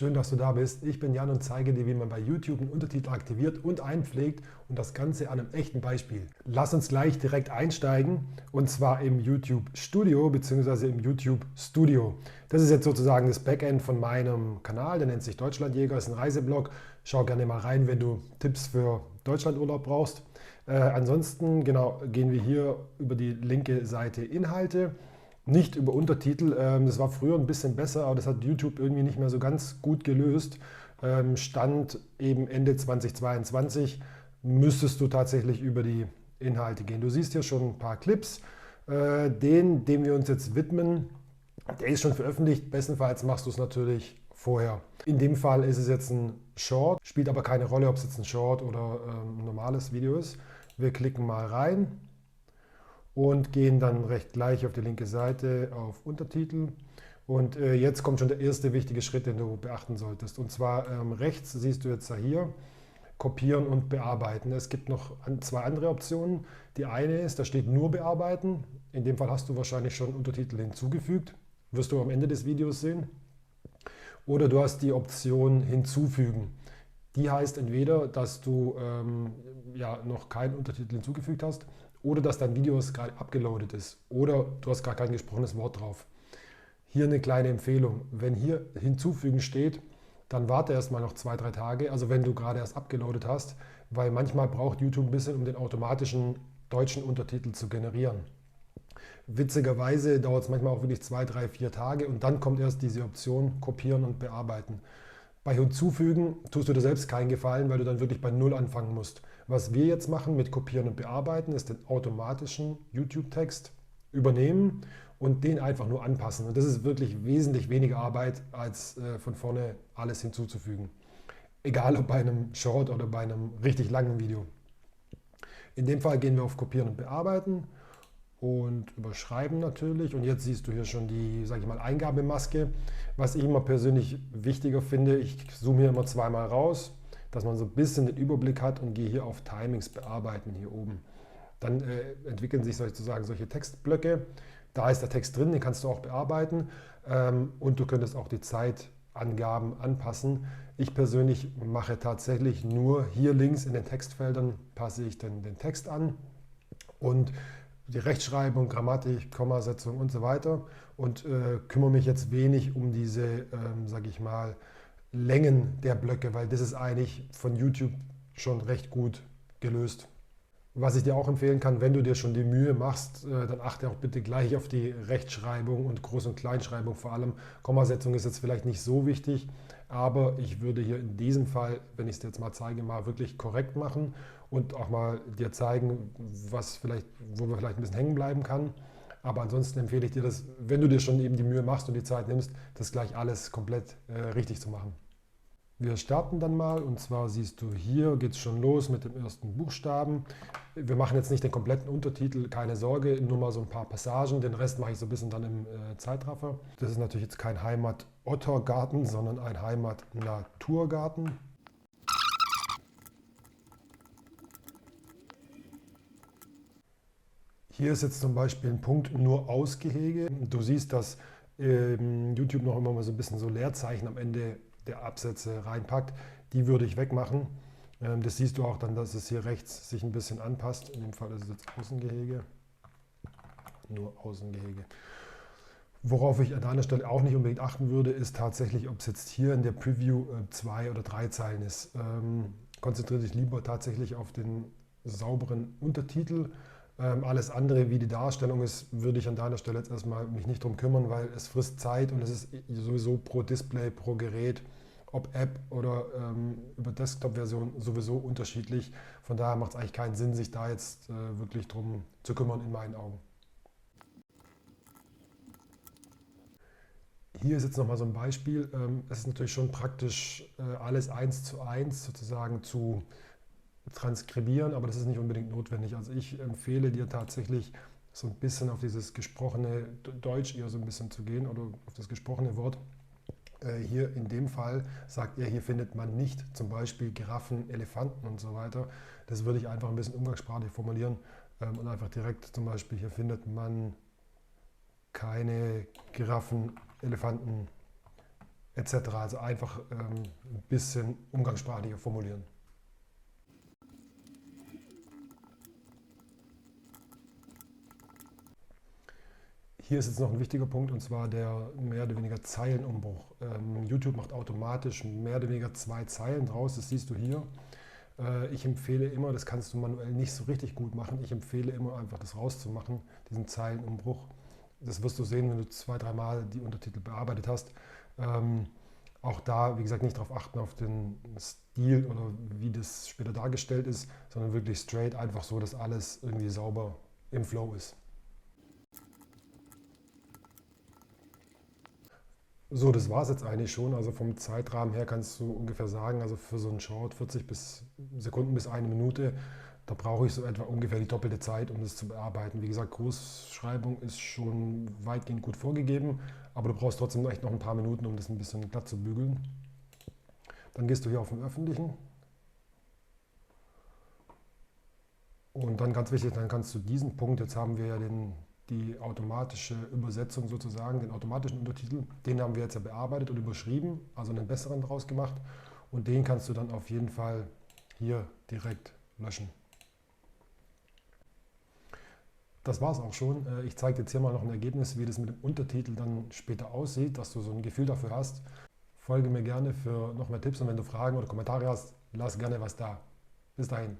Schön, dass du da bist. Ich bin Jan und zeige dir, wie man bei YouTube einen Untertitel aktiviert und einpflegt und das Ganze an einem echten Beispiel. Lass uns gleich direkt einsteigen und zwar im YouTube Studio bzw. im YouTube Studio. Das ist jetzt sozusagen das Backend von meinem Kanal, der nennt sich Deutschlandjäger, ist ein Reiseblog. Schau gerne mal rein, wenn du Tipps für Deutschlandurlaub brauchst. Ansonsten gehen wir hier über die linke Seite Inhalte. Nicht über Untertitel, das war früher ein bisschen besser, aber das hat YouTube irgendwie nicht mehr so ganz gut gelöst. Stand eben Ende 2022, müsstest du tatsächlich über die Inhalte gehen. Du siehst hier schon ein paar Clips, dem wir uns jetzt widmen, der ist schon veröffentlicht, bestenfalls machst du es natürlich vorher. In dem Fall ist es jetzt ein Short, spielt aber keine Rolle, ob es jetzt ein Short oder ein normales Video ist. Wir klicken mal rein und gehen dann recht gleich auf die linke Seite auf Untertitel. Und jetzt kommt schon der erste wichtige Schritt, den du beachten solltest. Und zwar rechts siehst du jetzt hier Kopieren und Bearbeiten. Es gibt noch zwei andere Optionen. Die eine ist, da steht nur Bearbeiten. In dem Fall hast du wahrscheinlich schon Untertitel hinzugefügt. Wirst du am Ende des Videos sehen. Oder du hast die Option Hinzufügen. Die heißt entweder, dass du noch keinen Untertitel hinzugefügt hast oder dass dein Video gerade abgeloadet ist oder du hast gar kein gesprochenes Wort drauf. Hier eine kleine Empfehlung. Wenn hier hinzufügen steht, dann warte erstmal noch 2-3 Tage, also wenn du gerade erst abgeloadet hast, weil manchmal braucht YouTube ein bisschen, um den automatischen deutschen Untertitel zu generieren. Witzigerweise dauert es manchmal auch wirklich 2, 3, 4 Tage und dann kommt erst diese Option Kopieren und Bearbeiten. Bei Hinzufügen tust du dir selbst keinen Gefallen, weil du dann wirklich bei Null anfangen musst. Was wir jetzt machen mit Kopieren und Bearbeiten, ist den automatischen YouTube-Text übernehmen und den einfach nur anpassen. Und das ist wirklich wesentlich weniger Arbeit, als von vorne alles hinzuzufügen. Egal ob bei einem Short oder bei einem richtig langen Video. In dem Fall gehen wir auf Kopieren und Bearbeiten und überschreiben natürlich. Und jetzt siehst du hier schon die, sage ich mal, Eingabemaske. Was ich immer persönlich wichtiger finde, ich zoome hier immer zweimal raus, dass man so ein bisschen den Überblick hat und gehe hier auf Timings bearbeiten hier oben. Dann entwickeln sich sozusagen solche Textblöcke. Da ist der Text drin, den kannst du auch bearbeiten und du könntest auch die Zeitangaben anpassen. Ich persönlich mache tatsächlich nur hier links in den Textfeldern passe ich den Text an und die Rechtschreibung, Grammatik, Kommasetzung und so weiter und kümmere mich jetzt wenig um diese, sage ich mal, Längen der Blöcke, weil das ist eigentlich von YouTube schon recht gut gelöst. Was ich dir auch empfehlen kann, wenn du dir schon die Mühe machst, dann achte auch bitte gleich auf die Rechtschreibung und Groß- und Kleinschreibung vor allem. Kommasetzung ist jetzt vielleicht nicht so wichtig, aber ich würde hier in diesem Fall, wenn ich es dir jetzt mal zeige, mal wirklich korrekt machen und auch mal dir zeigen, wo wir vielleicht ein bisschen hängen bleiben kann. Aber ansonsten empfehle ich dir das, wenn du dir schon eben die Mühe machst und die Zeit nimmst, das gleich alles komplett richtig zu machen. Wir starten dann mal und zwar siehst du hier, geht es schon los mit dem ersten Buchstaben. Wir machen jetzt nicht den kompletten Untertitel, keine Sorge, nur mal so ein paar Passagen, den Rest mache ich so ein bisschen dann im Zeitraffer. Das ist natürlich jetzt kein Heimat-Ottergarten, sondern ein Heimat-Naturgarten. Hier ist jetzt zum Beispiel ein Punkt nur Ausgehege. Du siehst, dass YouTube noch immer mal so ein bisschen so Leerzeichen am Ende der Absätze reinpackt. Die würde ich wegmachen. Das siehst du auch dann, dass es hier rechts sich ein bisschen anpasst. In dem Fall ist es jetzt Außengehege. Nur Außengehege. Worauf ich an deiner Stelle auch nicht unbedingt achten würde, ist tatsächlich, ob es jetzt hier in der Preview 2 oder 3 Zeilen ist. Konzentriere dich lieber tatsächlich auf den sauberen Untertitel. Alles andere, wie die Darstellung ist, würde ich an deiner Stelle jetzt erstmal mich nicht drum kümmern, weil es frisst Zeit und es ist sowieso pro Display, pro Gerät, ob App oder über Desktop-Version sowieso unterschiedlich. Von daher macht es eigentlich keinen Sinn, sich da jetzt wirklich drum zu kümmern, in meinen Augen. Hier ist jetzt nochmal so ein Beispiel. Es ist natürlich schon praktisch, alles 1:1 sozusagen zu transkribieren, aber das ist nicht unbedingt notwendig. Also ich empfehle dir tatsächlich so ein bisschen auf dieses gesprochene Deutsch eher so ein bisschen zu gehen oder auf das gesprochene Wort. Hier in dem Fall sagt er, hier findet man nicht zum Beispiel Giraffen, Elefanten und so weiter. Das würde ich einfach ein bisschen umgangssprachlich formulieren und einfach direkt zum Beispiel, hier findet man keine Giraffen, Elefanten etc. Also einfach ein bisschen umgangssprachlicher formulieren. Hier ist jetzt noch ein wichtiger Punkt, und zwar der mehr oder weniger Zeilenumbruch. YouTube macht automatisch mehr oder weniger 2 Zeilen draus, das siehst du hier. Ich empfehle immer, das kannst du manuell nicht so richtig gut machen, ich empfehle immer einfach das rauszumachen, diesen Zeilenumbruch. Das wirst du sehen, wenn du 2, 3 Mal die Untertitel bearbeitet hast. Auch da, wie gesagt, nicht darauf achten, auf den Stil oder wie das später dargestellt ist, sondern wirklich straight, einfach so, dass alles irgendwie sauber im Flow ist. So, das war es jetzt eigentlich schon. Also vom Zeitrahmen her kannst du ungefähr sagen, also für so einen Short 40 Sekunden bis 1 Minute, da brauche ich so etwa ungefähr die doppelte Zeit, um das zu bearbeiten. Wie gesagt, Großschreibung ist schon weitgehend gut vorgegeben, aber du brauchst trotzdem echt noch ein paar Minuten, um das ein bisschen glatt zu bügeln. Dann gehst du hier auf den Öffentlichen und dann ganz wichtig, dann kannst du diesen Punkt, jetzt haben wir ja die automatische Übersetzung sozusagen, den automatischen Untertitel, den haben wir jetzt ja bearbeitet und überschrieben, also einen besseren draus gemacht, und den kannst du dann auf jeden Fall hier direkt löschen. Das war es auch schon. Ich zeige dir jetzt hier mal noch ein Ergebnis, wie das mit dem Untertitel dann später aussieht, dass du so ein Gefühl dafür hast. Folge mir gerne für noch mehr Tipps, und wenn du Fragen oder Kommentare hast, lass gerne was da. Bis dahin.